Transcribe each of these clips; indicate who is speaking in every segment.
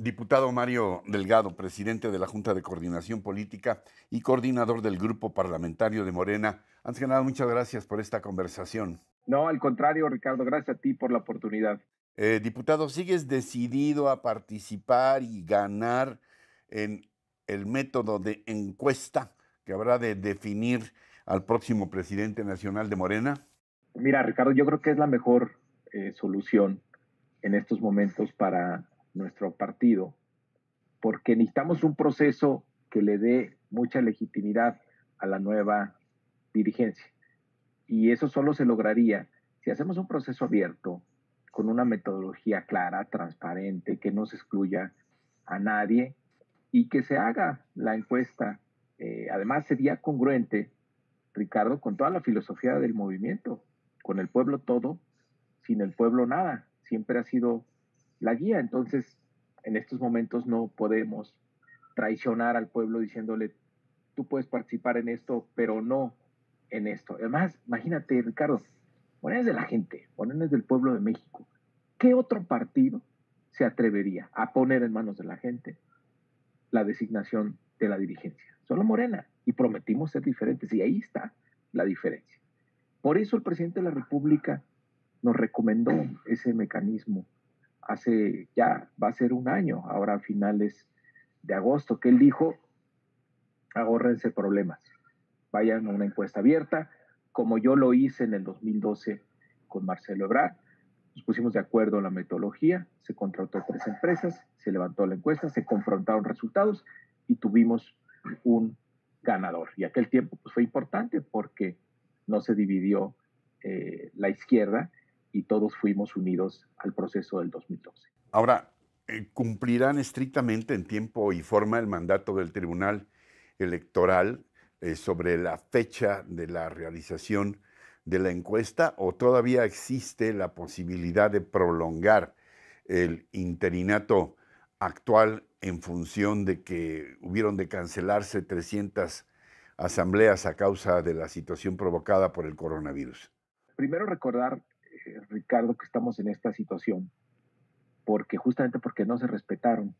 Speaker 1: Diputado Mario Delgado, presidente de la Junta de Coordinación Política y coordinador del Grupo Parlamentario de Morena. Antes que nada, muchas gracias por esta conversación.
Speaker 2: No, al contrario, Ricardo, gracias a ti por la oportunidad.
Speaker 1: Diputado, ¿sigues decidido a participar y ganar en el método de encuesta que habrá de definir al próximo presidente nacional de Morena?
Speaker 2: Mira, Ricardo, yo creo que es la mejor solución en estos momentos para nuestro partido, porque necesitamos un proceso que le dé mucha legitimidad a la nueva dirigencia. Y eso solo se lograría si hacemos un proceso abierto, con una metodología clara, transparente, que no se excluya a nadie y que se haga la encuesta. Además, sería congruente, Ricardo, con toda la filosofía del movimiento, con el pueblo todo, sin el pueblo nada. Siempre ha sido la guía. Entonces, en estos momentos no podemos traicionar al pueblo diciéndole, tú puedes participar en esto, pero no en esto. Además, imagínate, Ricardo, Morena es de la gente, Morena es del pueblo de México. ¿Qué otro partido se atrevería a poner en manos de la gente la designación de la dirigencia? Solo Morena. Y prometimos ser diferentes. Y ahí está la diferencia. Por eso el presidente de la República nos recomendó ese mecanismo hace ya, va a ser un año, ahora a finales de agosto, que él dijo, ahórrense problemas, vayan a una encuesta abierta, como yo lo hice en el 2012 con Marcelo Ebrard. Nos pusimos de acuerdo en la metodología, se contrató 3 empresas, se levantó la encuesta, se confrontaron resultados y tuvimos un ganador. Y aquel tiempo pues, fue importante porque no se dividió la izquierda y todos fuimos unidos al proceso del 2012.
Speaker 1: Ahora, ¿cumplirán estrictamente en tiempo y forma el mandato del Tribunal Electoral sobre la fecha de la realización de la encuesta o todavía existe la posibilidad de prolongar el interinato actual en función de que hubieron de cancelarse 300 asambleas a causa de la situación provocada por el coronavirus?
Speaker 2: Primero recordar, Ricardo, que estamos en esta situación porque justamente porque no se respetaron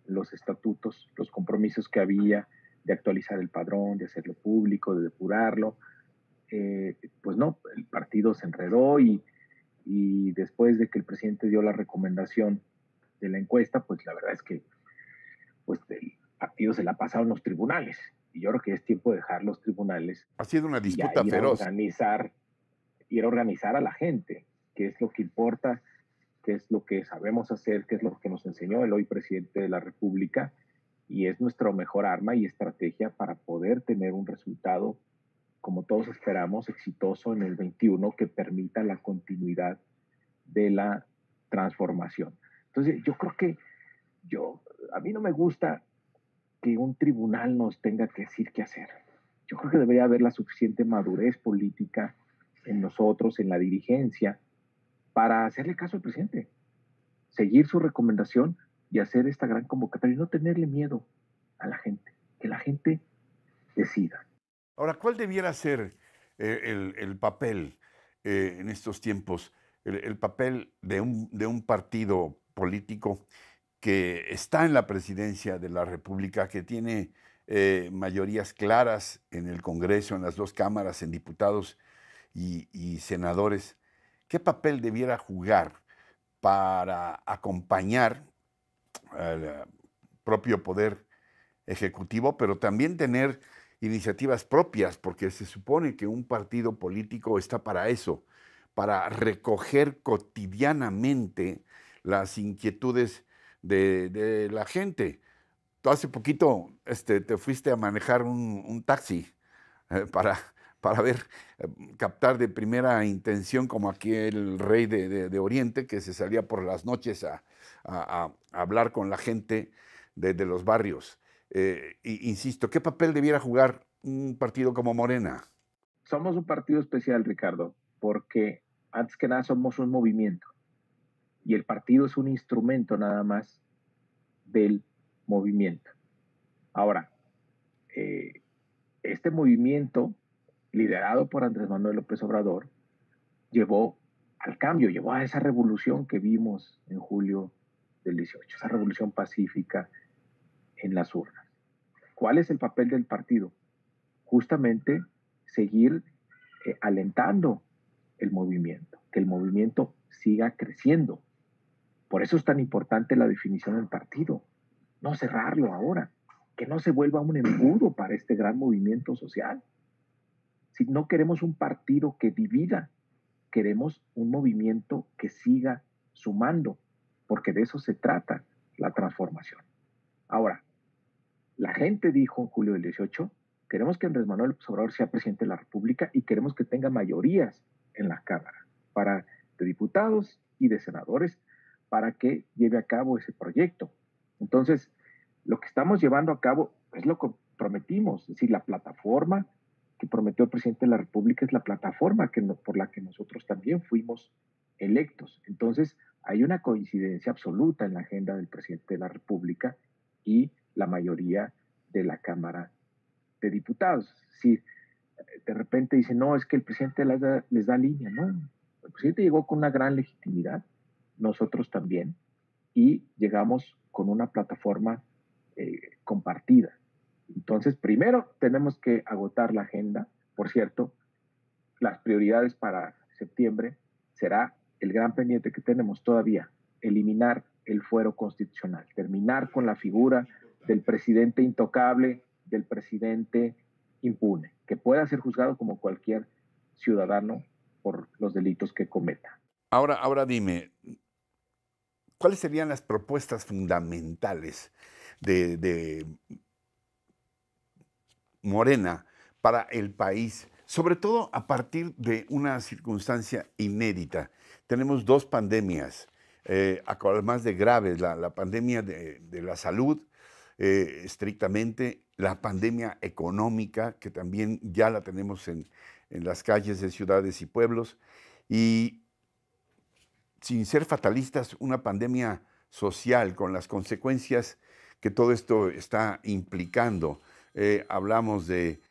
Speaker 2: los estatutos, los compromisos que había de actualizar el padrón, de hacerlo público, de depurarlo. Pues no, el partido se enredó y después de que el presidente dio la recomendación de la encuesta, pues la verdad es que pues, el partido se la ha pasado en los tribunales. Y yo creo que es tiempo de dejar los tribunales
Speaker 1: Ha sido una
Speaker 2: y ya
Speaker 1: disputa feroz.
Speaker 2: ir a organizar a la gente, que es lo que importa, qué es lo que sabemos hacer, qué es lo que nos enseñó el hoy presidente de la República, y es nuestra mejor arma y estrategia para poder tener un resultado, como todos esperamos, exitoso en el 21, que permita la continuidad de la transformación. Entonces, yo creo que a mí no me gusta que un tribunal nos tenga que decir qué hacer. Yo creo que debería haber la suficiente madurez política en nosotros, en la dirigencia, para hacerle caso al presidente, seguir su recomendación y hacer esta gran convocatoria y no tenerle miedo a la gente, que la gente decida.
Speaker 1: Ahora, ¿cuál debiera ser el papel en estos tiempos, el papel de un partido político que está en la presidencia de la República, que tiene mayorías claras en el Congreso, en las dos cámaras, en diputados y senadores? ¿Qué papel debiera jugar para acompañar al propio poder ejecutivo, pero también tener iniciativas propias, porque se supone que un partido político está para eso, para recoger cotidianamente las inquietudes de la gente? Tú hace poquito te fuiste a manejar un taxi para, para ver, captar de primera intención como aquí el rey de Oriente que se salía por las noches a hablar con la gente de los barrios. Insisto, ¿qué papel debiera jugar un partido como Morena?
Speaker 2: Somos un partido especial, Ricardo, porque antes que nada somos un movimiento y el partido es un instrumento nada más del movimiento. Ahora, eh, este movimiento, liderado por Andrés Manuel López Obrador, llevó al cambio, llevó a esa revolución que vimos en julio del 18, esa revolución pacífica en las urnas. ¿Cuál es el papel del partido? Justamente seguir alentando el movimiento, que el movimiento siga creciendo. Por eso es tan importante la definición del partido, no cerrarlo ahora, que no se vuelva un embudo para este gran movimiento social. Si no queremos un partido que divida, queremos un movimiento que siga sumando, porque de eso se trata la transformación. Ahora, la gente dijo en julio del 18, queremos que Andrés Manuel López Obrador sea presidente de la República y queremos que tenga mayorías en la Cámara de diputados y de senadores para que lleve a cabo ese proyecto. Entonces, lo que estamos llevando a cabo es lo que prometimos, es decir, la plataforma que prometió el presidente de la República es la plataforma por la que nosotros también fuimos electos. Entonces, hay una coincidencia absoluta en la agenda del presidente de la República y la mayoría de la Cámara de Diputados. Si de repente dicen, no, es que el presidente les da línea, no. El presidente llegó con una gran legitimidad, nosotros también, y llegamos con una plataforma compartida. Entonces, primero tenemos que agotar la agenda. Por cierto, las prioridades para septiembre será el gran pendiente que tenemos todavía, eliminar el fuero constitucional, terminar con la figura del presidente intocable, del presidente impune, que pueda ser juzgado como cualquier ciudadano por los delitos que cometa.
Speaker 1: Ahora dime, ¿cuáles serían las propuestas fundamentales de Morena para el país, sobre todo a partir de una circunstancia inédita? Tenemos dos pandemias, además de graves, la pandemia de la salud, estrictamente, la pandemia económica, que también ya la tenemos en las calles de ciudades y pueblos, y sin ser fatalistas, una pandemia social con las consecuencias que todo esto está implicando. Hablamos de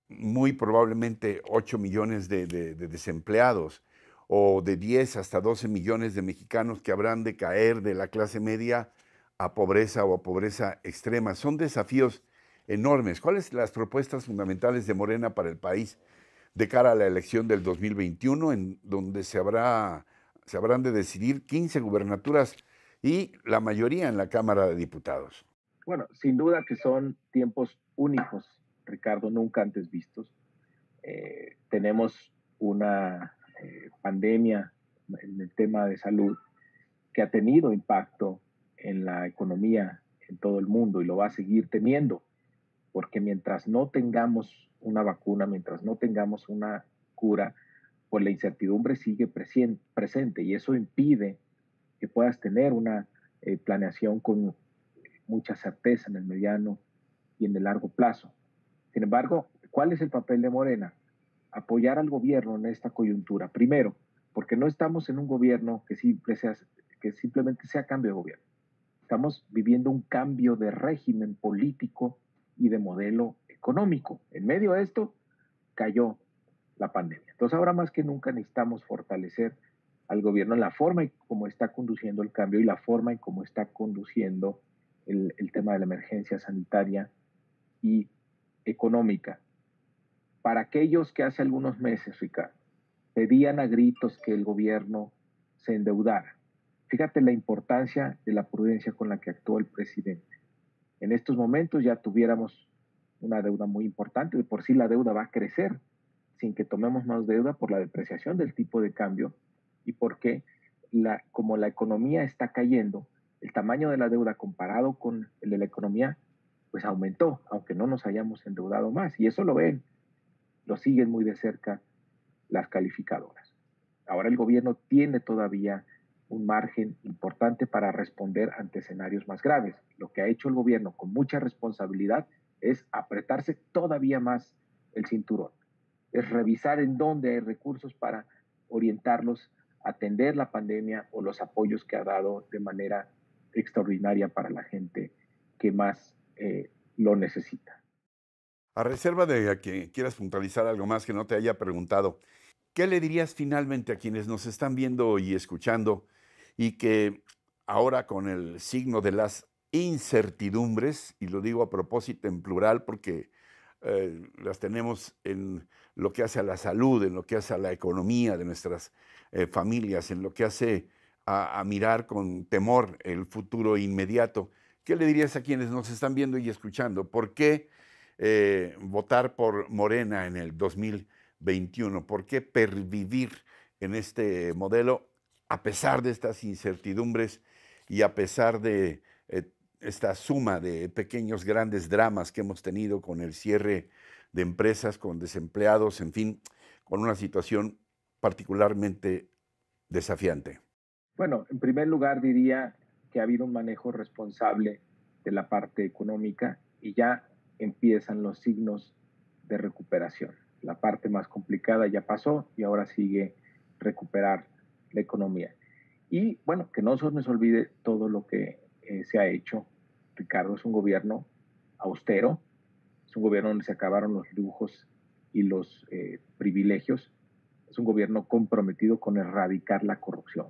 Speaker 1: muy probablemente 8 millones de desempleados o de 10 hasta 12 millones de mexicanos que habrán de caer de la clase media a pobreza o a pobreza extrema. Son desafíos enormes. ¿Cuáles son las propuestas fundamentales de Morena para el país de cara a la elección del 2021, en donde se habrán de decidir 15 gubernaturas y la mayoría en la Cámara de Diputados?
Speaker 2: Bueno, sin duda que son tiempos únicos, Ricardo, nunca antes vistos. Tenemos una pandemia en el tema de salud que ha tenido impacto en la economía en todo el mundo y lo va a seguir teniendo, porque mientras no tengamos una vacuna, mientras no tengamos una cura, pues la incertidumbre sigue presente y eso impide que puedas tener una planeación con mucha certeza en el mediano y en el largo plazo. Sin embargo, ¿cuál es el papel de Morena? Apoyar al gobierno en esta coyuntura. Primero, porque no estamos en un gobierno que simplemente sea cambio de gobierno. Estamos viviendo un cambio de régimen político y de modelo económico. En medio de esto cayó la pandemia. Entonces ahora más que nunca necesitamos fortalecer al gobierno en la forma en cómo está conduciendo el cambio y la forma en cómo está conduciendo el tema de la emergencia sanitaria y económica. Para aquellos que hace algunos meses, Ricardo, pedían a gritos que el gobierno se endeudara. Fíjate la importancia de la prudencia con la que actuó el presidente. En estos momentos ya tuviéramos una deuda muy importante, de por sí la deuda va a crecer sin que tomemos más deuda por la depreciación del tipo de cambio y porque como la economía está cayendo, el tamaño de la deuda comparado con el de la economía, pues aumentó, aunque no nos hayamos endeudado más. Y eso lo siguen muy de cerca las calificadoras. Ahora el gobierno tiene todavía un margen importante para responder ante escenarios más graves. Lo que ha hecho el gobierno con mucha responsabilidad es apretarse todavía más el cinturón, es revisar en dónde hay recursos para orientarlos a atender la pandemia o los apoyos que ha dado de manera extraordinaria para la gente que más lo necesita.
Speaker 1: A reserva de que quieras puntualizar algo más que no te haya preguntado, ¿qué le dirías finalmente a quienes nos están viendo y escuchando y que ahora con el signo de las incertidumbres, y lo digo a propósito en plural porque las tenemos en lo que hace a la salud, en lo que hace a la economía de nuestras familias, en lo que hace a mirar con temor el futuro inmediato. ¿Qué le dirías a quienes nos están viendo y escuchando? ¿Por qué votar por Morena en el 2021? ¿Por qué pervivir en este modelo a pesar de estas incertidumbres y a pesar de esta suma de pequeños, grandes dramas que hemos tenido con el cierre de empresas, con desempleados, en fin, con una situación particularmente desafiante?
Speaker 2: Bueno, en primer lugar diría que ha habido un manejo responsable de la parte económica y ya empiezan los signos de recuperación. La parte más complicada ya pasó y ahora sigue recuperar la economía. Y bueno, que no se nos olvide todo lo que se ha hecho. Ricardo, es un gobierno austero, es un gobierno donde se acabaron los lujos y los privilegios, es un gobierno comprometido con erradicar la corrupción,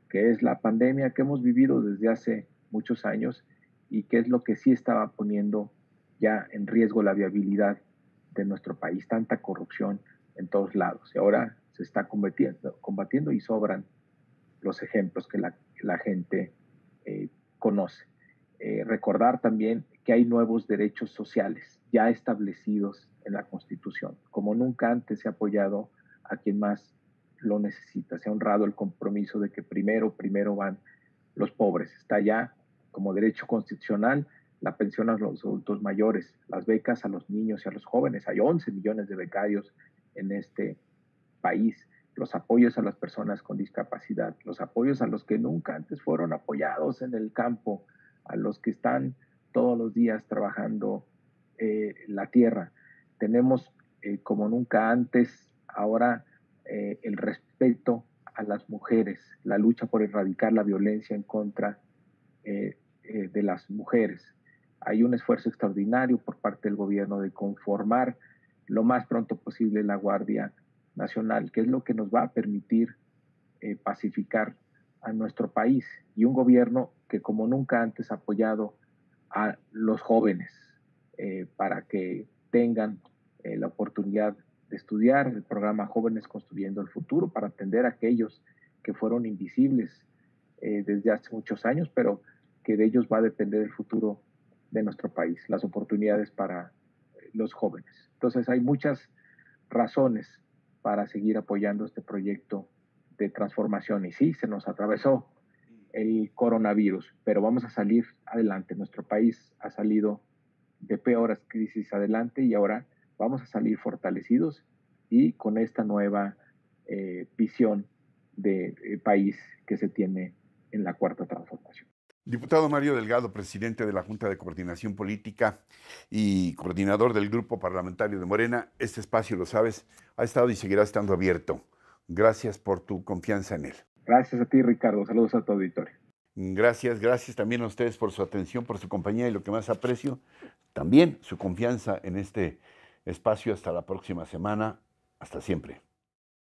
Speaker 2: que es la pandemia que hemos vivido desde hace muchos años y que es lo que sí estaba poniendo ya en riesgo la viabilidad de nuestro país, tanta corrupción en todos lados. Y ahora se está combatiendo y sobran los ejemplos que la gente conoce. Recordar también que hay nuevos derechos sociales ya establecidos en la Constitución. Como nunca antes se ha apoyado a quien más lo necesita. Se ha honrado el compromiso de que primero van los pobres. Está ya como derecho constitucional la pensión a los adultos mayores, las becas a los niños y a los jóvenes. Hay 11 millones de becarios en este país. Los apoyos a las personas con discapacidad, los apoyos a los que nunca antes fueron apoyados en el campo, a los que están todos los días trabajando la tierra. Tenemos como nunca antes ahora el respeto a las mujeres, la lucha por erradicar la violencia en contra de las mujeres. Hay un esfuerzo extraordinario por parte del gobierno de conformar lo más pronto posible la Guardia Nacional, que es lo que nos va a permitir pacificar a nuestro país, y un gobierno que como nunca antes ha apoyado a los jóvenes para que tengan la oportunidad de estudiar el programa Jóvenes Construyendo el Futuro para atender a aquellos que fueron invisibles desde hace muchos años, pero que de ellos va a depender el futuro de nuestro país, las oportunidades para los jóvenes. Entonces hay muchas razones para seguir apoyando este proyecto de transformación. Y sí, se nos atravesó el coronavirus, pero vamos a salir adelante. Nuestro país ha salido de peores crisis adelante y ahora vamos a salir fortalecidos y con esta nueva visión de país que se tiene en la cuarta transformación.
Speaker 1: Diputado Mario Delgado, presidente de la Junta de Coordinación Política y coordinador del Grupo Parlamentario de Morena, este espacio, lo sabes, ha estado y seguirá estando abierto. Gracias por tu confianza en él.
Speaker 2: Gracias a ti, Ricardo. Saludos a tu auditorio.
Speaker 1: Gracias también a ustedes por su atención, por su compañía y lo que más aprecio, también su confianza en este espacio. Hasta la próxima semana. Hasta siempre.